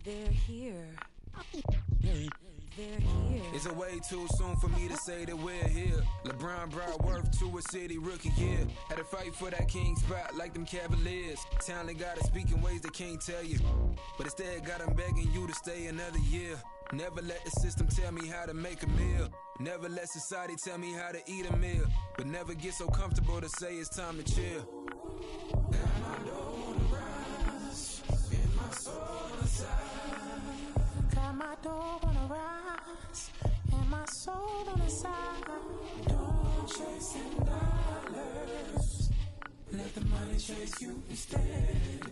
They're here. They're here. It's a way too soon for me to say that we're here. LeBron brought worth to a city rookie year. Had to fight for that king spot like them Cavaliers. Talent got to speak in ways they can't tell you. But instead got them begging you to stay another year. Never let the system tell me how to make a meal. Never let society tell me how to eat a meal. But never get so comfortable to say it's time to chill. And I don't rise in my soul inside. Got my door on the rise and my soul on the side. Don't chasing dollars. Let the money chase you instead.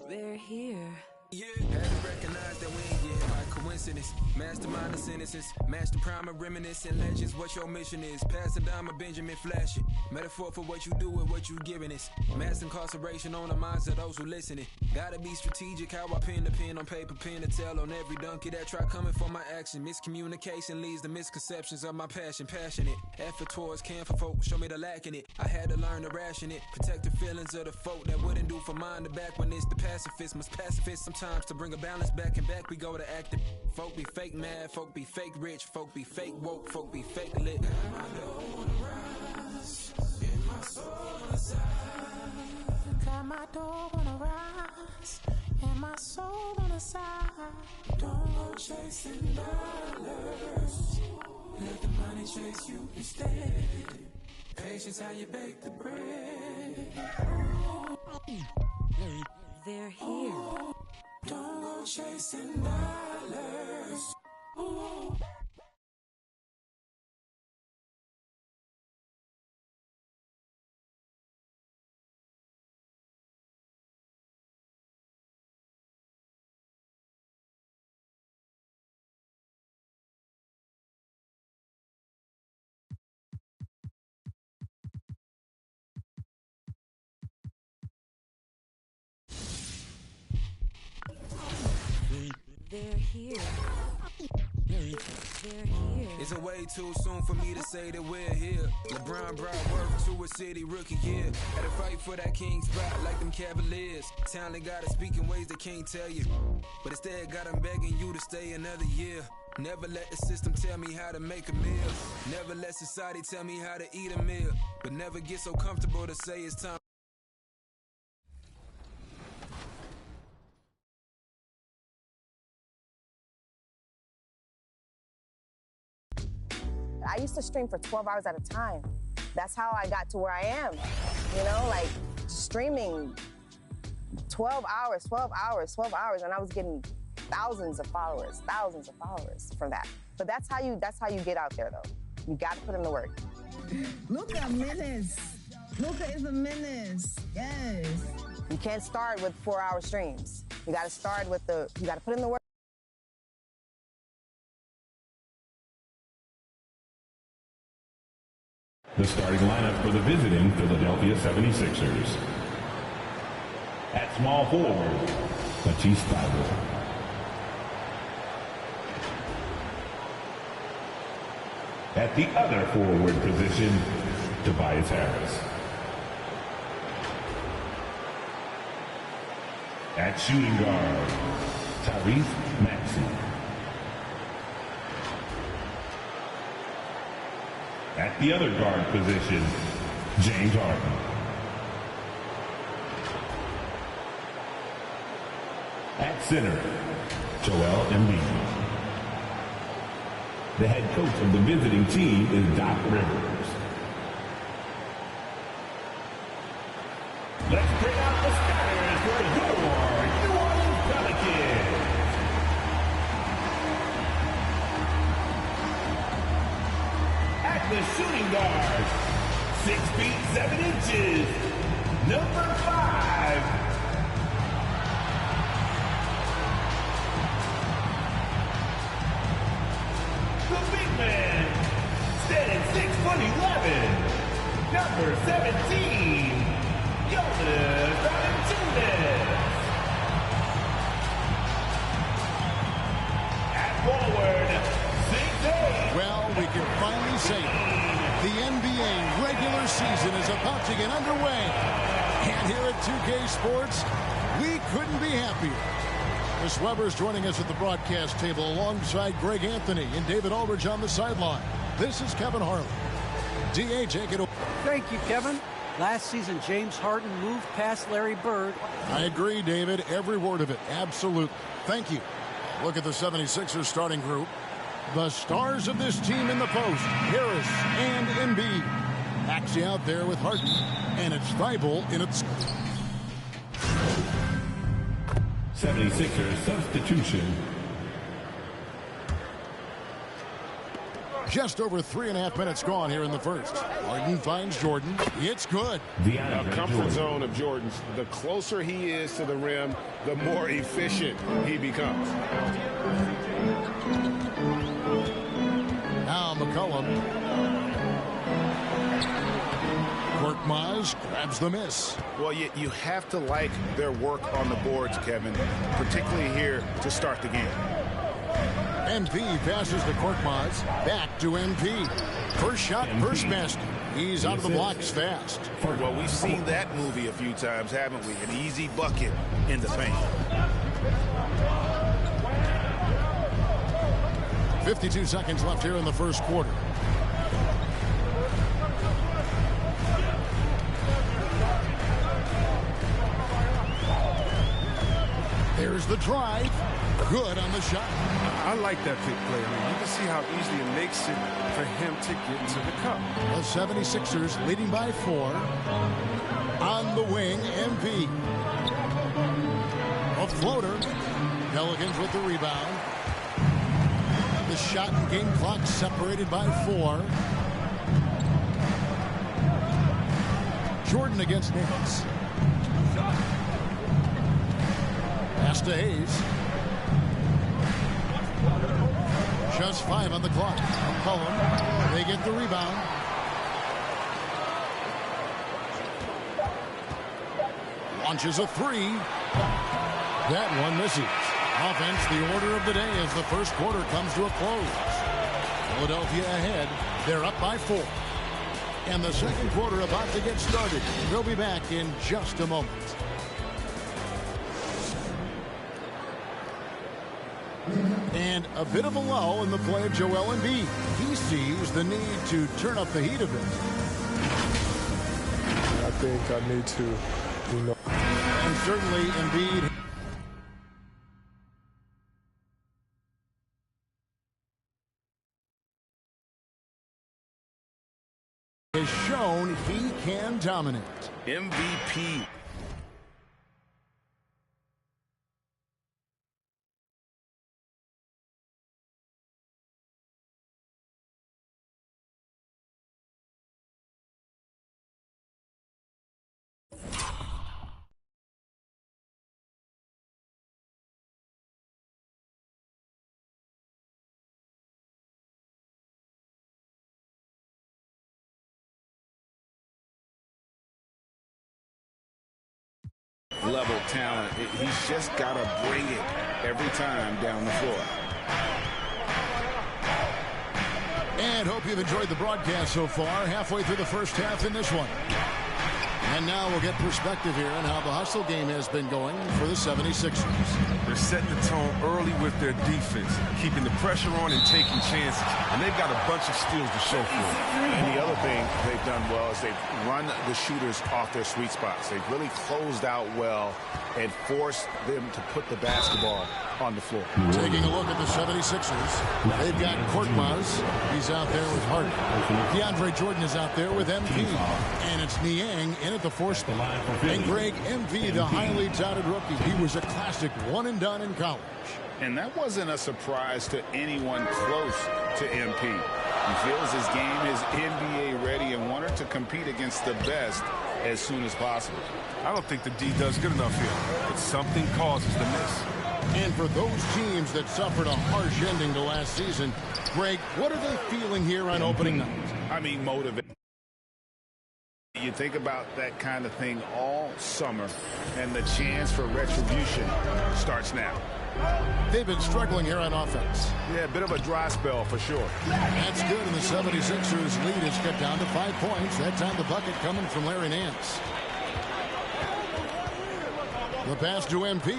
They're here. Yeah, had to recognize that we ain't here by coincidence. Mastermind the sentences, match the prime of reminiscent legends. What your mission is, pass the dime of Benjamin Flashing. Metaphor for what you do and what you giving us. Mass incarceration on the minds of those who listening. Gotta be strategic how I pen the pen on paper, pen to tell on every donkey that try coming for my action. Miscommunication leads to misconceptions of my passion. Passionate, effort towards can for folk, show me the lack in it. I had to learn to ration it, protect the feelings of the folk that wouldn't do for mine to back when it's the pacifist. Must pacifist sometimes to bring a balance back and back we go to acting. Folk be fake mad, folk be fake rich, folk be fake woke, folk be fake lit. I don't rise in my soul inside. Got my door on the rise and my soul on the side. Don't go chasing dollars. Let the money chase you instead. Patience how you bake the bread. They're here. Don't go chasing dollars. Ooh. They're here. They're here. It's a way too soon for me to say that we're here. LeBron brought worth to a city rookie year. Had to fight for that king spot like them Cavaliers. Talent got to speak in ways they can't tell you. But instead got them begging you to stay another year. Never let the system tell me how to make a meal. Never let society tell me how to eat a meal. But never get so comfortable to say it's time. I used to stream for 12 hours at a time. That's how I got to where I am. You know, like streaming 12 hours, and I was getting thousands of followers from that. But that's how you get out there, though. You got to put in the work. Luka menace. Luka is a menace. Yes. You can't start with 4-hour streams. You got to start with you got to put in the work. The starting lineup for the visiting Philadelphia 76ers. At small forward, Matisse Thybulle. At the other forward position, Tobias Harris. At shooting guard, Tyrese Maxey. At the other guard position, James Harden. At center, Joel Embiid. The head coach of the visiting team is Doc Rivers. Let's bring out the starters for your New Orleans Pelicans. At the shooting guard, 6 feet 7 inches, number 5. The big man, standing 6 foot 11, number 17, Jonas Valanciunas. At forward, 6'8". Well, we can finally say it. The NBA regular season is about to get underway. And here at 2K Sports, We couldn't be happier. Chris Webber's joining us at the broadcast table alongside Greg Anthony and David Aldridge on the sideline. This is Kevin Harlan. D.A., take it away. Thank you, Kevin. Last season, James Harden moved past Larry Bird. I agree, David. Every word of it. Absolutely. Thank you. Look at the 76ers starting group. The stars of this team in the post, Harris and Embiid. Maxey out there with Harden, and it's Thibault in its... 76ers substitution. Just over 3.5 minutes gone here in the first. Harden finds Jordan. It's good. The comfort zone of Jordan's. The closer he is to the rim, the more efficient he becomes. Now McCollum. Korkmaz grabs the miss. Well, you have to like their work on the boards, Kevin, particularly here to start the game. MP passes to Korkmaz. Back to MP. First shot, first basket. He's out of the blocks fast. Well, we've seen that movie a few times, haven't we? An easy bucket in the paint. 52 seconds left here in the first quarter. There's the drive. Good on the shot. I like that big play. I mean, you can see how easily it makes it for him to get to the cup. The 76ers leading by 4. On the wing, MP. A floater. Pelicans with the rebound. The shot and game clock separated by 4. Jordan against Nance. Pass to Hayes. Just 5 on the clock. McCollum. They get the rebound. Launches a 3. That one misses. Offense, the order of the day as the first quarter comes to a close. Philadelphia ahead. They're up by 4. And the second quarter about to get started. We'll be back in just a moment. And a bit of a lull in the play of Joel Embiid. He sees the need to turn up the heat a bit. I think I need to, And certainly Embiid has shown he can dominate. MVP. Level talent. He's just got to bring it every time down the floor. And hope you've enjoyed the broadcast so far. Halfway through the first half in this one. And now we'll get perspective here on how the hustle game has been going for the 76ers. They're setting the tone early with their defense, keeping the pressure on and taking chances. And they've got a bunch of steals to show for it. And the other thing they've done well is they've run the shooters off their sweet spots. They've really closed out well and forced them to put the basketball on the floor. Taking a look at the 76ers, they've got Korkmaz. He's out there with Harden. DeAndre Jordan is out there with MP. And it's Niang in at the 4 spot. And Greg MP, the highly touted rookie. He was a classic one-and-done in college. And that wasn't a surprise to anyone close to MP. He feels his game is NBA ready and wanted to compete against the best as soon as possible. I don't think the D does good enough here, but something causes the miss. And for those teams that suffered a harsh ending to last season, Greg, what are they feeling here on opening night? I mean, motivated. You think about that kind of thing all summer, and the chance for retribution starts now. They've been struggling here on offense. Yeah, a bit of a dry spell for sure. That's good, and the 76ers lead is cut down to 5 points. That time the bucket coming from Larry Nance. The pass to MP.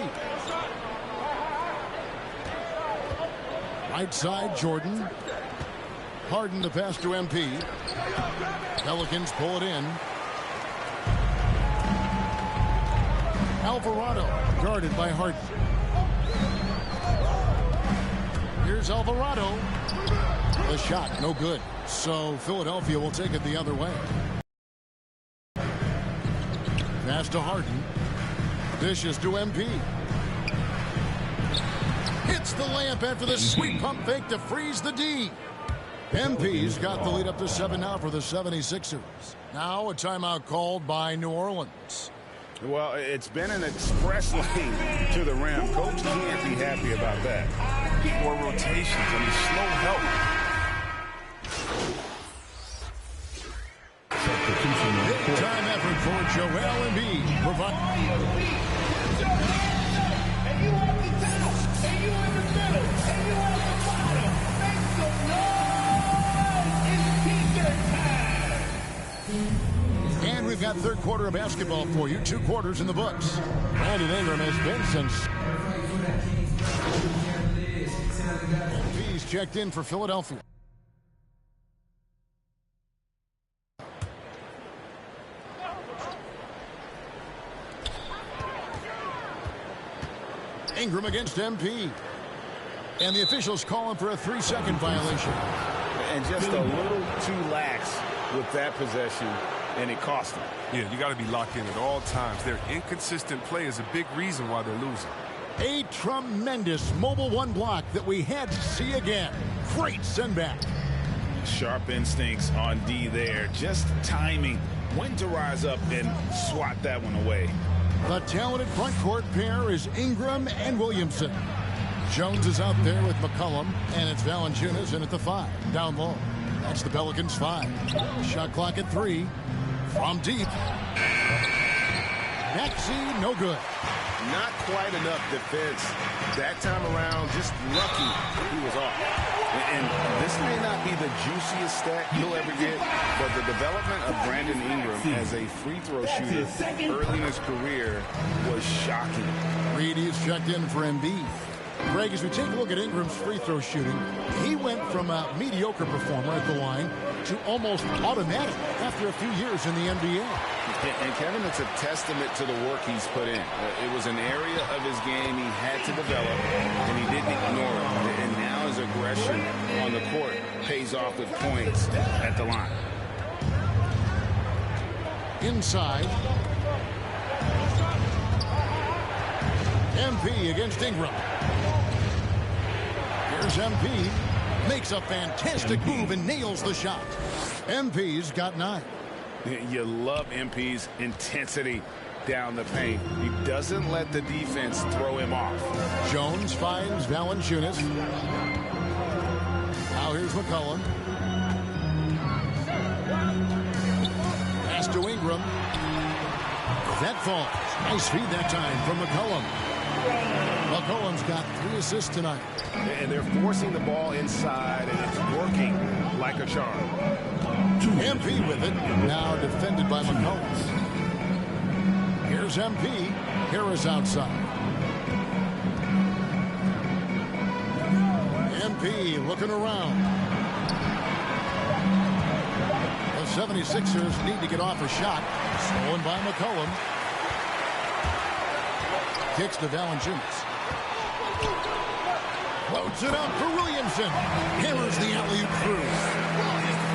Right side, Jordan. Harden, the pass to MP. Pelicans pull it in. Alvarado guarded by Harden. Here's Alvarado. The shot, no good. So Philadelphia will take it the other way. Pass to Harden. Dishes to MP. Hits the layup after the sweet pump fake to freeze the D. MP's got the lead up to 7 now for the 76ers. Now a timeout called by New Orleans. Well, it's been an express lane to the rim. Coach can't be happy about that. 4 rotations. I mean, slow help. Big time effort for Joel Embiid. And we've got third quarter of basketball for you. 2 quarters in the books. Brandon Ingram has been since. He's checked in for Philadelphia. Ingram against MP. And the officials call him for a 3-second violation. And just a little too lax with that possession, and it cost them. Yeah, you got to be locked in at all times. Their inconsistent play is a big reason why they're losing. A tremendous mobile 1 block that we had to see again. Great send back. Sharp instincts on D there. Just timing when to rise up and swat that one away. The talented front court pair is Ingram and Williamson. Jones is out there with McCollum, and it's Valanciunas in at the 5. Down low. That's the Pelicans 5. Shot clock at 3. From deep. Maxey, no good. Not quite enough defense that time around. Just lucky he was off. And this may not be the juiciest stat you'll ever get, but the development of Brandon Ingram as a free throw shooter early in his career was shocking. Reedy is checked in for Embiid. Greg, as we take a look at Ingram's free throw shooting, he went from a mediocre performer at the line to almost automatic after a few years in the NBA. And Kevin, it's a testament to the work he's put in. It was an area of his game he had to develop, and he didn't ignore it. And now his aggression on the court pays off with points at the line. Inside. MP against Ingram. Here's MP. Makes a fantastic move and nails the shot. MP's got 9. You love MP's intensity down the paint. He doesn't let the defense throw him off. Jones finds Valanciunas. Now here's McCollum. Pass to Ingram. That falls. Nice feed that time from McCollum. McCollum's got 3 assists tonight. And they're forcing the ball inside, and it's working like a charm. MP with it. Now defended by McCollum. Here's MP. Harris outside. MP looking around. The 76ers need to get off a shot. Stolen by McCollum. Kicks to Valanciunas. Floats it up for Williamson. Hammers the alley-oop through.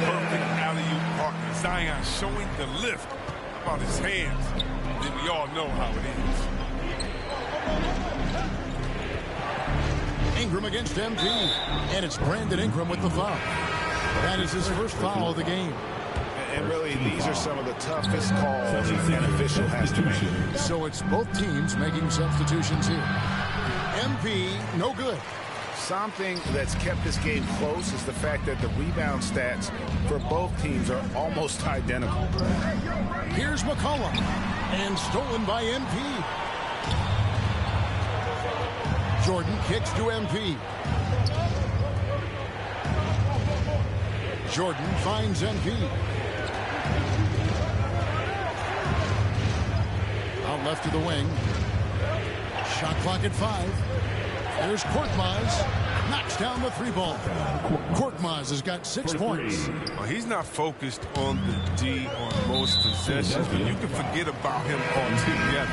Perfect alley-oop partner. Zion showing the lift about his hands. Then we all know how it is. Ingram against MP. And it's Brandon Ingram with the foul. That is his first foul of the game. And really, these are some of the toughest calls an official has to make. So it's both teams making substitutions here. MP, no good. Something that's kept this game close is the fact that the rebound stats for both teams are almost identical. Here's McCollum. And stolen by MP. Jordan kicks to MP. Jordan finds MP. Out left to the wing. Shot clock at 5. There's Korkmaz. Knocks down the 3-ball. Korkmaz has got 6 points. Well, he's not focused on the D on most possessions, but you can forget about him altogether.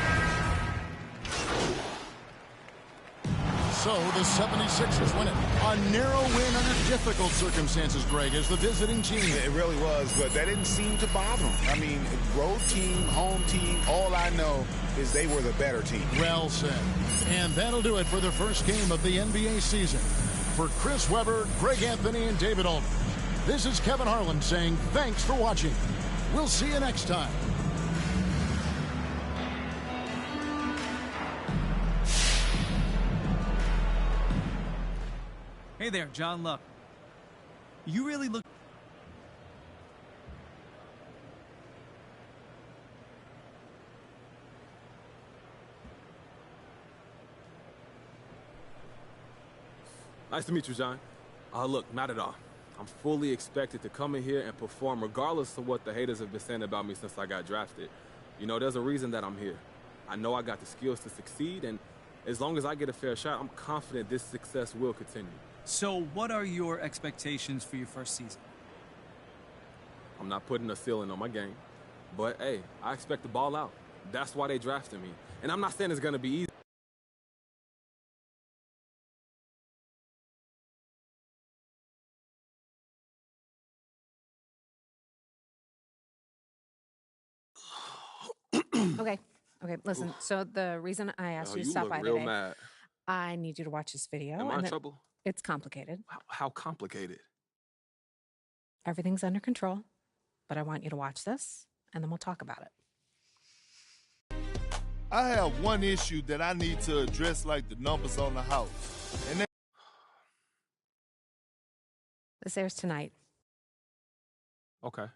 So the 76ers win it. A narrow win under difficult circumstances, Greg, as the visiting team. It really was, but that didn't seem to bother them. I mean, road team, home team, all I know is they were the better team. Well said. And that'll do it for the first game of the NBA season. For Chris Webber, Greg Anthony, and David Aldridge, this is Kevin Harlan saying thanks for watching. We'll see you next time. Hey there, John Luck. You really look... Nice to meet you, John. Look, not at all. I'm fully expected to come in here and perform regardless of what the haters have been saying about me since I got drafted. You know, there's a reason that I'm here. I know I got the skills to succeed, and as long as I get a fair shot, I'm confident this success will continue. So what are your expectations for your first season? I'm not putting a ceiling on my game, but hey, I expect to ball out. That's why they drafted me. And I'm not saying it's going to be easy. Okay, listen. So the reason I asked you to stop by today, I need you to watch this video. Am I in trouble? It's complicated. How complicated? Everything's under control, but I want you to watch this, and then we'll talk about it. I have one issue that I need to address, like the numbers on the house. And this airs tonight. Okay.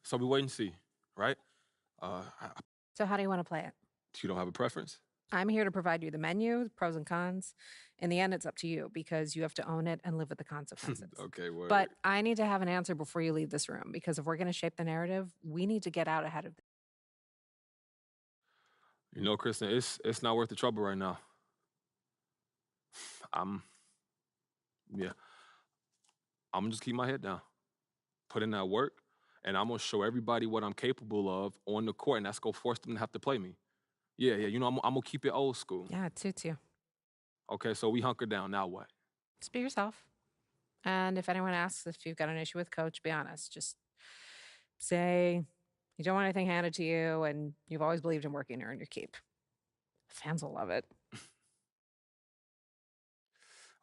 So we wait and see, right? So how do you want to play it? You don't have a preference? I'm here to provide you the menu, the pros and cons. In the end, it's up to you because you have to own it and live with the consequences. Okay, word. But I need to have an answer before you leave this room because if we're going to shape the narrative, we need to get out ahead of this. You know, Kristen, it's not worth the trouble right now. I'm gonna just keep my head down, put in that work, and I'm gonna show everybody what I'm capable of on the court, and that's gonna force them to have to play me. Yeah, you know, I'm gonna keep it old school. Yeah, it suits you. Okay, so we hunker down. Now what? Just be yourself. And if anyone asks if you've got an issue with Coach, be honest. Just say you don't want anything handed to you, and you've always believed in working to earn your keep. Fans will love it.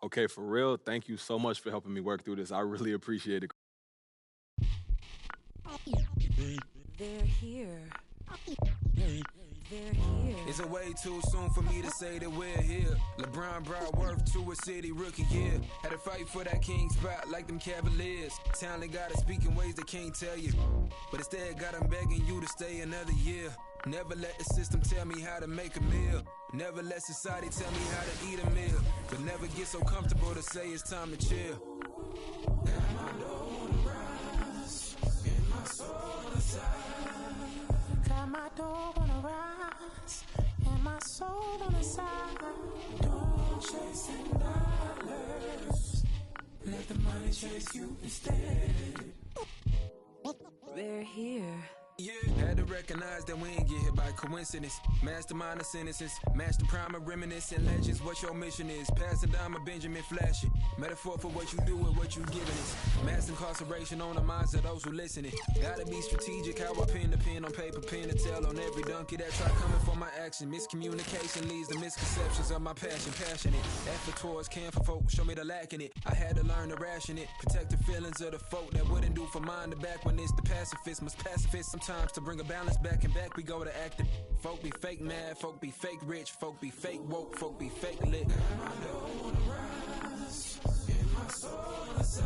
Okay, for real, thank you so much for helping me work through this. I really appreciate it. They're here. They're here. Is it way too soon for me to say that we're here? LeBron brought worth to a city rookie year. Had to fight for that king spot like them Cavaliers. Talent gotta speak in ways they can't tell you. But instead got them begging you to stay another year. Never let the system tell me how to make a meal. Never let society tell me how to eat a meal. But never get so comfortable to say it's time to chill. Got my door on the rise, and my soul on the side. Got my door on the rise, and my soul on the side. Don't chase $10. Let the money chase you instead. They're here. Yeah, had to recognize that we ain't get hit by coincidence. Mastermind of sentences, master prime of reminiscing legends. What your mission is, passing down my Benjamin flashing. Metaphor for what you do and what you giving us. Mass incarceration on the minds of those who listening. Gotta be strategic, how I pin the pen on paper, pen to tell on every donkey that try coming for my action. Miscommunication leads to misconceptions of my passion, passionate. Effort towards can for folk, show me the lack in it. I had to learn to ration it, protect the feelings of the folk that wouldn't do for mine to back when it's the pacifist. Must pacifist sometimes to bring a balance back and back we go to acting. Folk be fake mad, folk be fake rich, folk be fake woke, folk be fake lit. Got my door on the rise, and my soul on the side.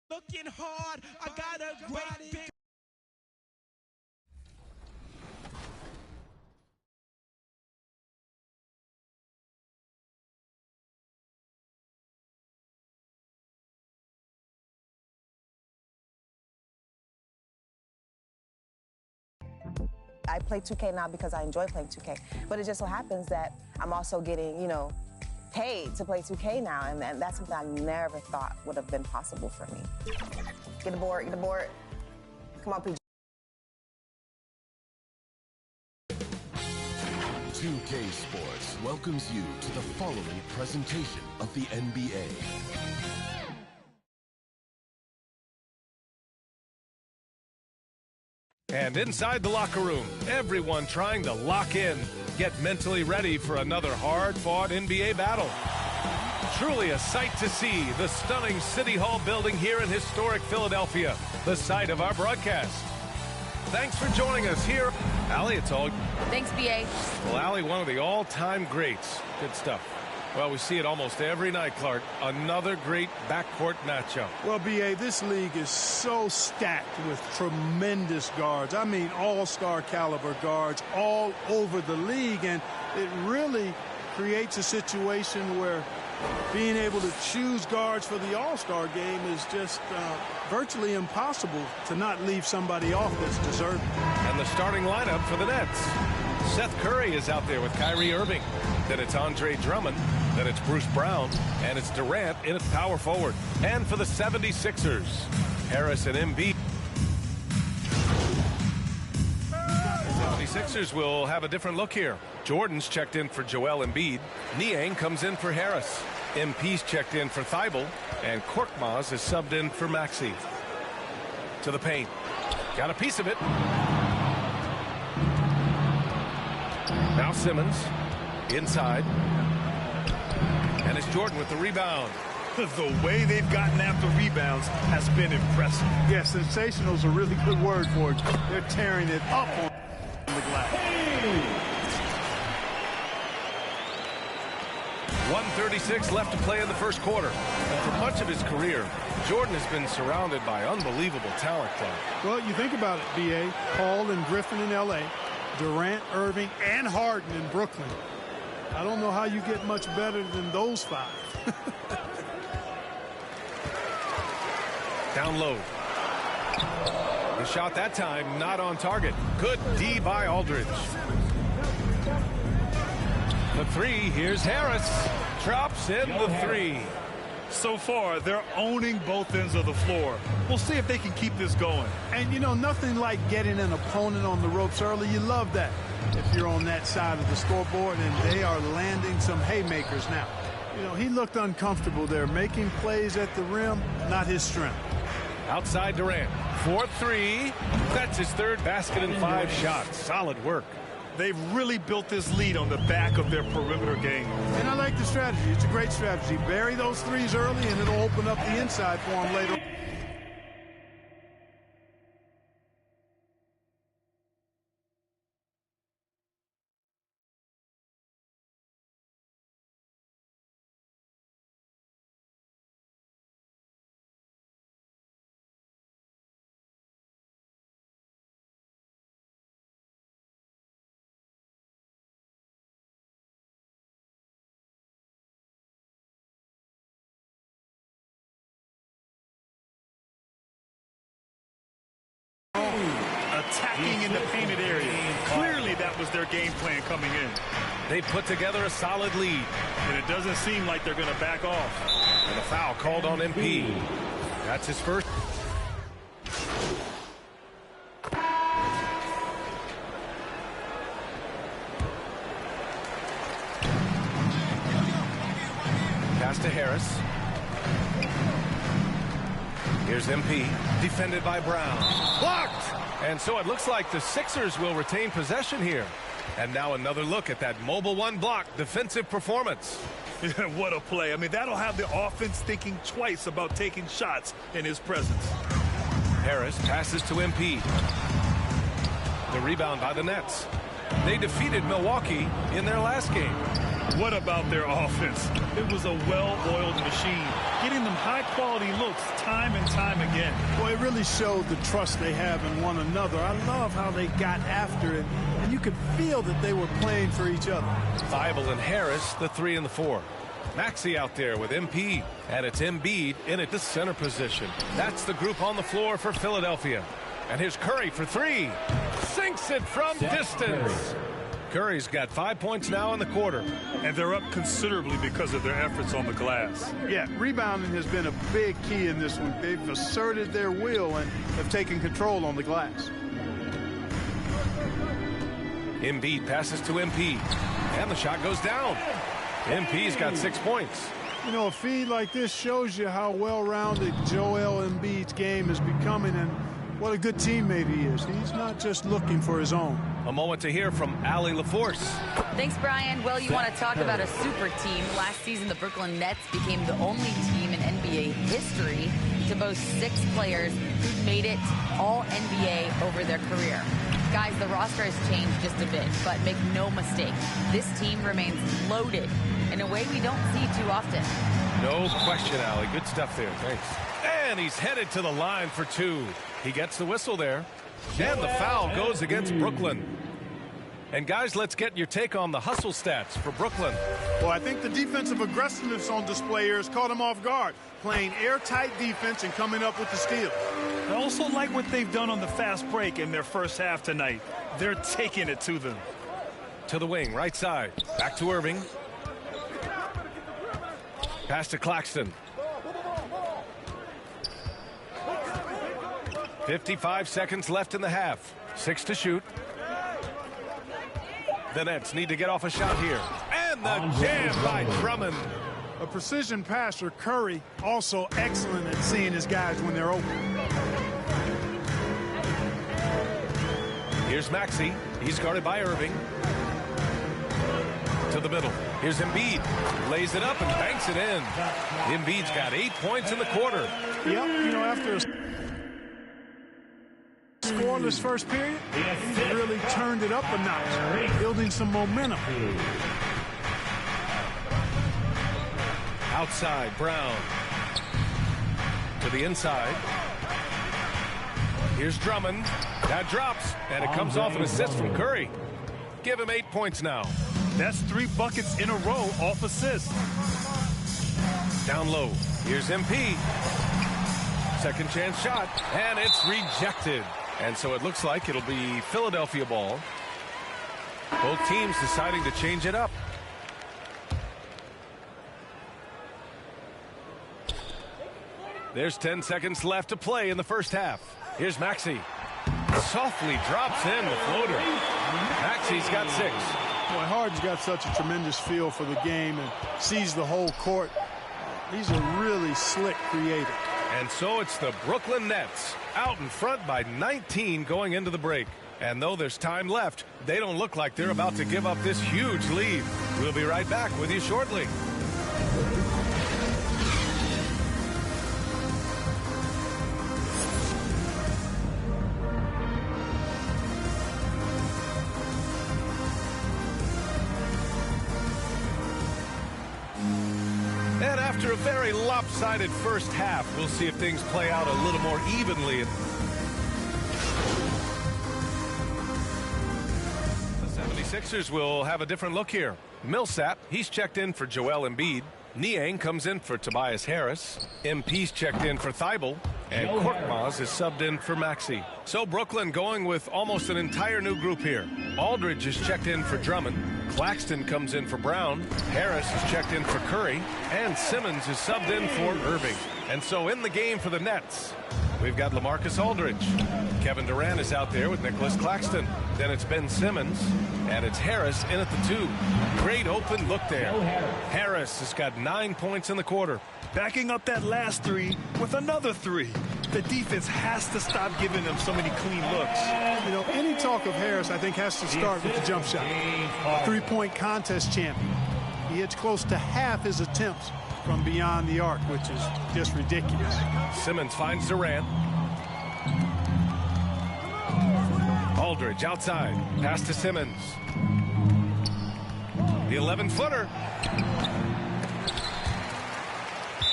Looking hard, I got a great big. I play 2K now because I enjoy playing 2K, but it just so happens that I'm also getting, you know, paid to play 2K now, and that's something I never thought would have been possible for me. Get aboard, get aboard. Come on, PG. 2K Sports welcomes you to the following presentation of the NBA. And inside the locker room, everyone trying to lock in, get mentally ready for another hard-fought NBA battle. Truly a sight to see, the stunning City Hall building here in historic Philadelphia, the site of our broadcast. Thanks for joining us here. Allie, it's all. Thanks, B.A. Well, Allie, one of the all-time greats. Good stuff. Well, we see it almost every night, Clark. Another great backcourt matchup. Well, B.A., this league is so stacked with tremendous guards. I mean, all-star caliber guards all over the league, and it really creates a situation where being able to choose guards for the all-star game is just virtually impossible to not leave somebody off that's deserving. And the starting lineup for the Nets. Seth Curry is out there with Kyrie Irving. Then it's Andre Drummond. Then it's Bruce Brown. And it's Durant in at power forward. And for the 76ers, Harris and Embiid. The 76ers will have a different look here. Jordan's checked in for Joel Embiid. Niang comes in for Harris. MP's checked in for Thibault. And Korkmaz is subbed in for Maxey. To the paint. Got a piece of it. Now Simmons inside. And it's Jordan with the rebound. The way they've gotten after rebounds has been impressive. Yeah, sensational is a really good word for it. They're tearing it up on the glass. 1:36 left to play in the first quarter. And for much of his career, Jordan has been surrounded by unbelievable talent, Clark. Well, you think about it, B.A. Paul and Griffin in L.A., Durant, Irving, and Harden in Brooklyn. I don't know how you get much better than those five. Down low. The shot that time not on target. Good D by Aldridge. The three, here's Harris. Drops in the three. So far, they're owning both ends of the floor. We'll see if they can keep this going. And, you know, nothing like getting an opponent on the ropes early. You love that if you're on that side of the scoreboard, and they are landing some haymakers now. You know, he looked uncomfortable there. Making plays at the rim, not his strength. Outside Durant. 4-3. That's his third basket in 5 shots. Solid work. They've really built this lead on the back of their perimeter game. And I like the strategy. It's a great strategy. Bury those threes early, and it'll open up the inside for them later. Attacking in the painted area. Clearly that was their game plan coming in. They put together a solid lead. And it doesn't seem like they're going to back off. And a foul called on MP. That's his first. Pass to Harris. Here's MP, defended by Brown. Blocked! And so it looks like the Sixers will retain possession here. And now another look at that mobile one block defensive performance. What a play. I mean, that'll have the offense thinking twice about taking shots in his presence. Harris passes to MP. The rebound by the Nets. They defeated Milwaukee in their last game. What about their offense? It was a well-oiled machine, getting them high-quality looks time and time again. Well, it really showed the trust they have in one another. I love how they got after it, and you could feel that they were playing for each other. Thibault and Harris, the 3 and the 4. Maxey out there with MP, and it's Embiid in at the center position. That's the group on the floor for Philadelphia. And here's Curry for 3. Sinks it from distance. Curry's got 5 points now in the quarter. And they're up considerably because of their efforts on the glass. Yeah, rebounding has been a big key in this one. They've asserted their will and have taken control on the glass. Embiid passes to MP, and the shot goes down. MP's got 6 points. You know, a feed like this shows you how well-rounded Joel Embiid's game is becoming and what a good teammate he is. He's not just looking for his own. A moment to hear from Allie LaForce. Thanks, Brian. Well, you want to talk about a super team. Last season, the Brooklyn Nets became the only team in NBA history to boast 6 players who made it all NBA over their career. Guys, the roster has changed just a bit, but make no mistake, this team remains loaded in a way we don't see too often. No question, Allie. Good stuff there. Thanks. And he's headed to the line for 2. He gets the whistle there. And the foul goes against Brooklyn. And guys, let's get your take on the hustle stats for Brooklyn. Well, I think the defensive aggressiveness on display here has caught him off guard, playing airtight defense and coming up with the steal. I also like what they've done on the fast break in their first half tonight. They're taking it to them. To the wing, right side. Back to Irving. Pass to Claxton. 55 seconds left in the half. 6 to shoot. The Nets need to get off a shot here. And the jam by Drummond. A precision passer, Curry, also excellent at seeing his guys when they're open. Here's Maxey. He's guarded by Irving. To the middle. Here's Embiid. Lays it up and banks it in. Embiid's got 8 points in the quarter. Yep, you know, after a scoreless first period, he's really turned it up a notch, building some momentum. Outside, Brown. To the inside. Here's Drummond. That drops, and it comes off an assist from Curry. Give him 8 points now. That's 3 buckets in a row off assists. Down low. Here's MP. Second chance shot, and it's rejected. And so it looks like it'll be Philadelphia ball. Both teams deciding to change it up. There's 10 seconds left to play in the first half. Here's Maxey. Softly drops in the floater. Maxey's got 6. Boy, Harden's got such a tremendous feel for the game and sees the whole court. He's a really slick creator. And so it's the Brooklyn Nets out in front by 19 going into the break. And though there's time left, they don't look like they're about to give up this huge lead. We'll be right back with you shortly. And after a very lopsided first half, we'll see if things play out a little more evenly. The 76ers will have a different look here. Millsap, he's checked in for Joel Embiid. Niang comes in for Tobias Harris. MP's checked in for Thibault. And Korkmaz is subbed in for Maxey. So Brooklyn going with almost an entire new group here. Aldridge is checked in for Drummond. Claxton comes in for Brown. Harris is checked in for Curry. And Simmons is subbed in for Irving. And so in the game for the Nets, we've got LaMarcus Aldridge. Kevin Durant is out there with Nicholas Claxton. Then it's Ben Simmons. And it's Harris in at the 2. Great open look there. Harris has got 9 points in the quarter. Backing up that last 3 with another 3. The defense has to stop giving them so many clean looks. You know, any talk of Harris, I think, has to start with the jump shot. Three-point contest champion. He hits close to half his attempts from beyond the arc, which is just ridiculous. Simmons finds Durant. Aldridge outside. Pass to Simmons. The 11-footer.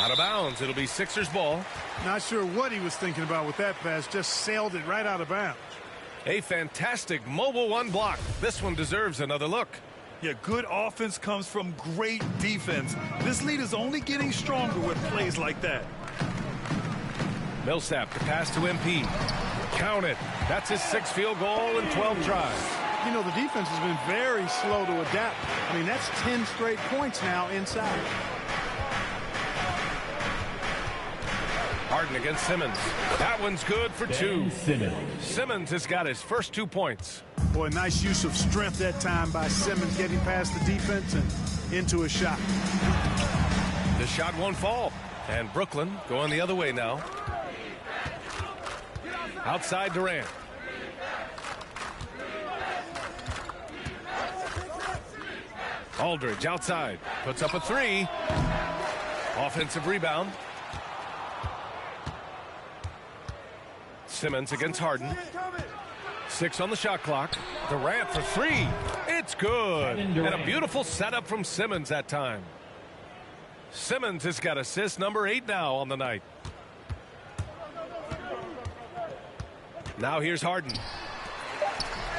Out of bounds. It'll be Sixers ball. Not sure what he was thinking about with that pass. Just sailed it right out of bounds. A fantastic mobile one block. This one deserves another look. Yeah, good offense comes from great defense. This lead is only getting stronger with plays like that. Millsap, the pass to MP. Count it. That's his 6th field goal in 12 tries. You know, the defense has been very slow to adapt. I mean, that's 10 straight points now inside. Harden against Simmons. That one's good for 2. Simmons has got his first 2 points. Boy, nice use of strength that time by Simmons, getting past the defense and into a shot. The shot won't fall. And Brooklyn going the other way now. Outside Durant. Aldridge outside. Puts up a 3. Offensive rebound. Simmons against Harden. 6 on the shot clock. Durant for 3. It's good. And a beautiful setup from Simmons that time. Simmons has got assist number 8 now on the night. Now here's Harden.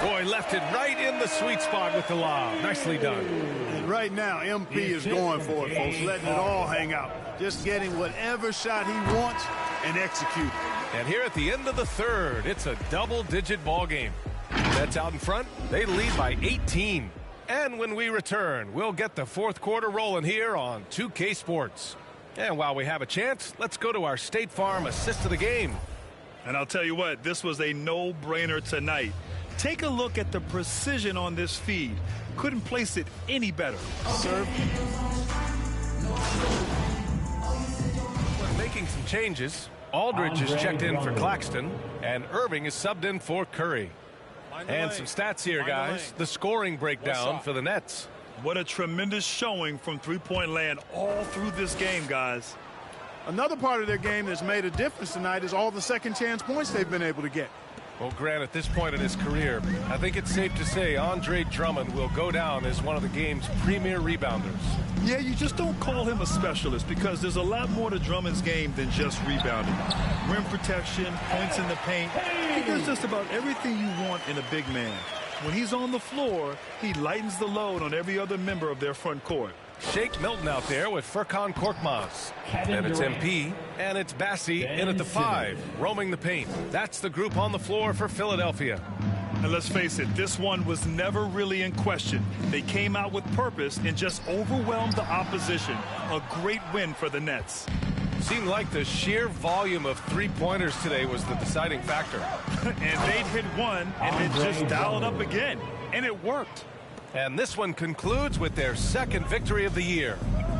Boy, left it right in the sweet spot with the lob. Nicely done. And right now, MP is going for it, folks, letting it all hang out. Just getting whatever shot he wants and executing. And here at the end of the 3rd, it's a double-digit ball game. Nets out in front. They lead by 18. And when we return, we'll get the 4th quarter rolling here on 2K Sports. And while we have a chance, let's go to our State Farm assist of the game. And I'll tell you what, this was a no-brainer tonight. Take a look at the precision on this feed. Couldn't place it any better. Serve. Making some changes. Aldridge is checked in for Claxton, and Irving is subbed in for Curry. And some stats here, guys. The scoring breakdown for the Nets. What a tremendous showing from three-point land all through this game, guys. Another part of their game that's made a difference tonight is all the second-chance points they've been able to get. Well, Grant, at this point in his career, I think it's safe to say Andre Drummond will go down as one of the game's premier rebounders. Yeah, you just don't call him a specialist because there's a lot more to Drummond's game than just rebounding. Rim protection, points in the paint. He does just about everything you want in a big man. When he's on the floor, he lightens the load on every other member of their front court. Shake Milton out there with Furkan Korkmaz. And it's MP, and it's Bassi in at the 5, roaming the paint. That's the group on the floor for Philadelphia. And let's face it, this one was never really in question. They came out with purpose and just overwhelmed the opposition. A great win for the Nets. Seemed like the sheer volume of three-pointers today was the deciding factor. And they'd hit one and then just dial it up again. And it worked. And this one concludes with their 2nd victory of the year.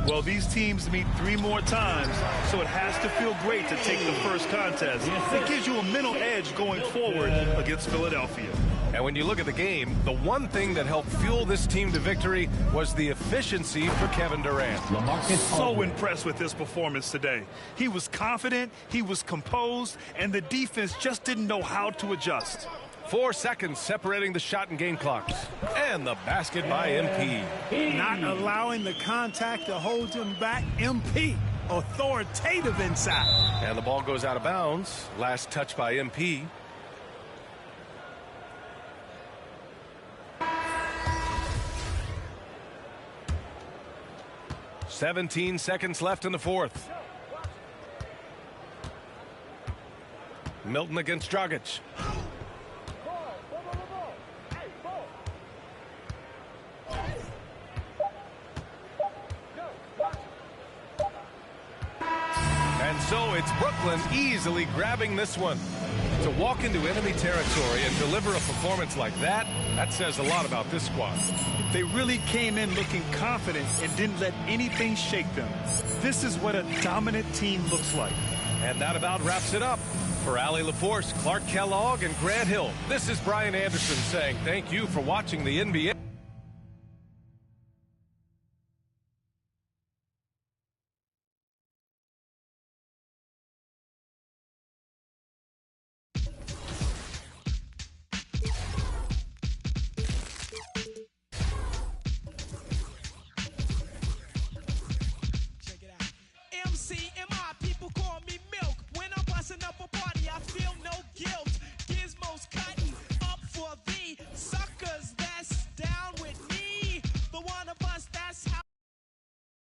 Well, these teams meet 3 more times, so it has to feel great to take the first contest. It gives you a mental edge going forward against Philadelphia. And when you look at the game, the one thing that helped fuel this team to victory was the efficiency for Kevin Durant. So impressed with this performance today. He was confident, he was composed, and the defense just didn't know how to adjust. 4 seconds separating the shot and game clocks. And the basket by MP. Not allowing the contact to hold him back. MP, authoritative inside. And the ball goes out of bounds. Last touch by MP. "17 seconds left in the 4th. Milton against Dragic. And so it's Brooklyn easily grabbing this one. To walk into enemy territory and deliver a performance like that, that says a lot about this squad. They really came in looking confident and didn't let anything shake them. This is what a dominant team looks like. And that about wraps it up. For Allie LaForce, Clark Kellogg, and Grant Hill, this is Brian Anderson saying thank you for watching the NBA.